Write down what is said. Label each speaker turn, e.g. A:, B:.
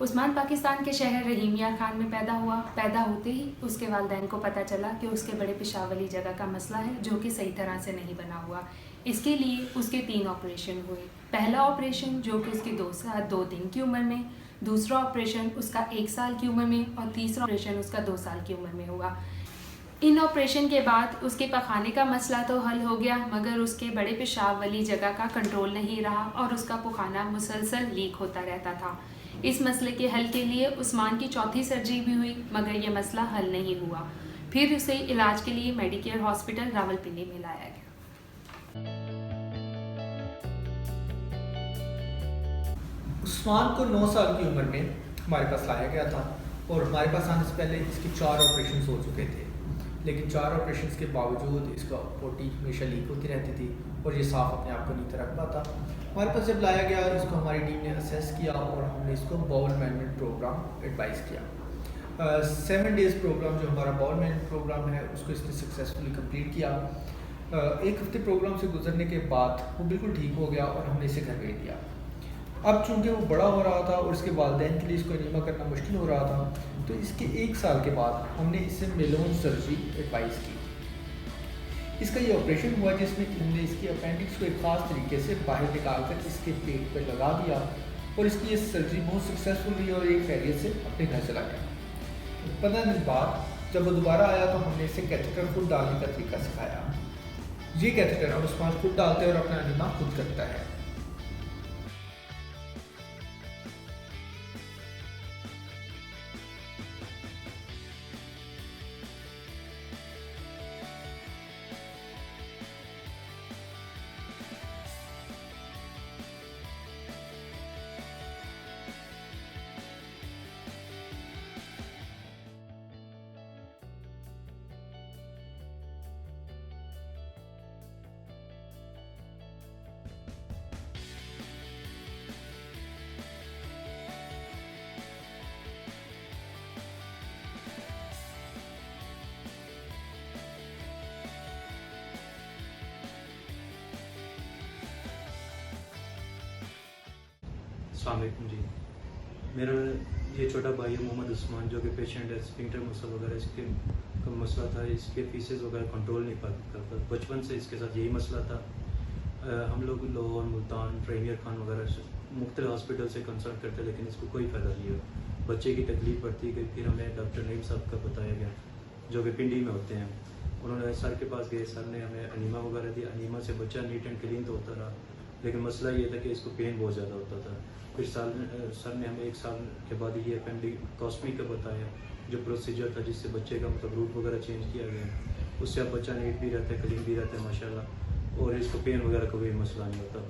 A: उस्मान पाकिस्तान के शहर रहीमिया खान में पैदा हुआ। पैदा होते ही उसके वालिदैन को पता चला कि उसके बड़े पेशाब वाली जगह का मसला है जो कि सही तरह से नहीं बना हुआ। इसके लिए उसके 3 ऑपरेशन हुए। पहला ऑपरेशन जो कि उसकी 2 दिन की उम्र में, दूसरा ऑपरेशन उसका 1 साल की उम्र में और तीसरा ऑपरेशन उसका 2 साल की उम्र में हुआ। इन ऑपरेशन के बाद उसके पखाने का मसला तो हल हो गया, मगर उसके बड़े पेशाब वाली जगह का कंट्रोल नहीं रहा और उसका पखाना मुसलसल लीक होता रहता था। इस मसले के हल के लिए उस्मान की चौथी सर्जरी भी हुई, मगर यह मसला हल नहीं हुआ। फिर उसे इलाज के लिए मेडिकेयर हॉस्पिटल रावलपिंडी में लाया गया।
B: उस्मान को 9 साल की उम्र में हमारे पास लाया गया था और हमारे पास आने से पहले इसके 4 ऑपरेशन हो चुके थे, लेकिन 4 ऑपरेशन के बावजूद इसका पोटी हमेशा लीक होती रहती थी और ये साफ़ अपने आप को नहीं रख पाता। हमारे पास जब लाया गया, इसको हमारी टीम ने असेस किया और हमने इसको बाउल मैनेजमेंट प्रोग्राम एडवाइस किया। 7 डेज़ प्रोग्राम जो हमारा बाउल मैनेजमेंट प्रोग्राम है उसको इसने सक्सेसफुली कंप्लीट किया। 1 हफ्ते प्रोग्राम से गुजरने के बाद वो बिल्कुल ठीक हो गया और हमने इसे घर भेज दिया। अब चूँकि वो बड़ा हो रहा था और इसके वालिदैन के लिए इसको एनीमा करना मुश्किल हो रहा था, तो इसके 1 साल के बाद हमने इससे मेलोन सर्जरी एडवाइस की। इसका ये ऑपरेशन हुआ जिसमें हमने इसकी अपेंडिक्स को एक ख़ास तरीके से बाहर निकालकर इसके पेट पर लगा दिया और इसकी ये सर्जरी बहुत सक्सेसफुल रही और एक खैरियत से अपने घर चला गया। 15 दिन बाद जब वो दोबारा आया तो हमने इसे कैथेटर खुद डालने का तरीका सिखाया। ये कैथेटर अब उस्मान खुद डालते हैं और अपना एनीमा खुद करता है।
C: अस्सलाम वालेकुम जी। मेरा ये छोटा भाई है मोहम्मद उस्मान, जो कि पेशेंट है स्फिंक्टर मसल वगैरह इसके का मसला था। इसके फीसेस वगैरह कंट्रोल नहीं करता। बचपन से इसके साथ यही मसला था। हम लोग लाहौर, मुल्तान, रहीमिया खान वगैरह मुख्तलिफ हॉस्पिटल से कंसल्ट करते, लेकिन इसको कोई फ़ायदा नहीं हुआ। बच्चे की तकलीफ बढ़ती गई। फिर हमें डॉक्टर नईम साहब का बताया गया जो कि पिंडी में होते हैं। उन्होंने सर के पास गए, सर ने हमें एनीमा वगैरह दिया। एनीमा से बच्चा नीट एंड क्लीन तो होता रहा, लेकिन मसला ये था कि इसको पेन बहुत ज़्यादा होता था। फिर सर ने हमें 1 साल के बाद ये अपेंडिकोस्टमी का बताया, जो प्रोसीजर था जिससे बच्चे का मतलब रूट वगैरह चेंज किया गया। उससे अब बच्चा नीट भी रहता है, क्लीन भी रहता है माशाल्लाह, और इसको पेन वगैरह का कोई मसला नहीं होता।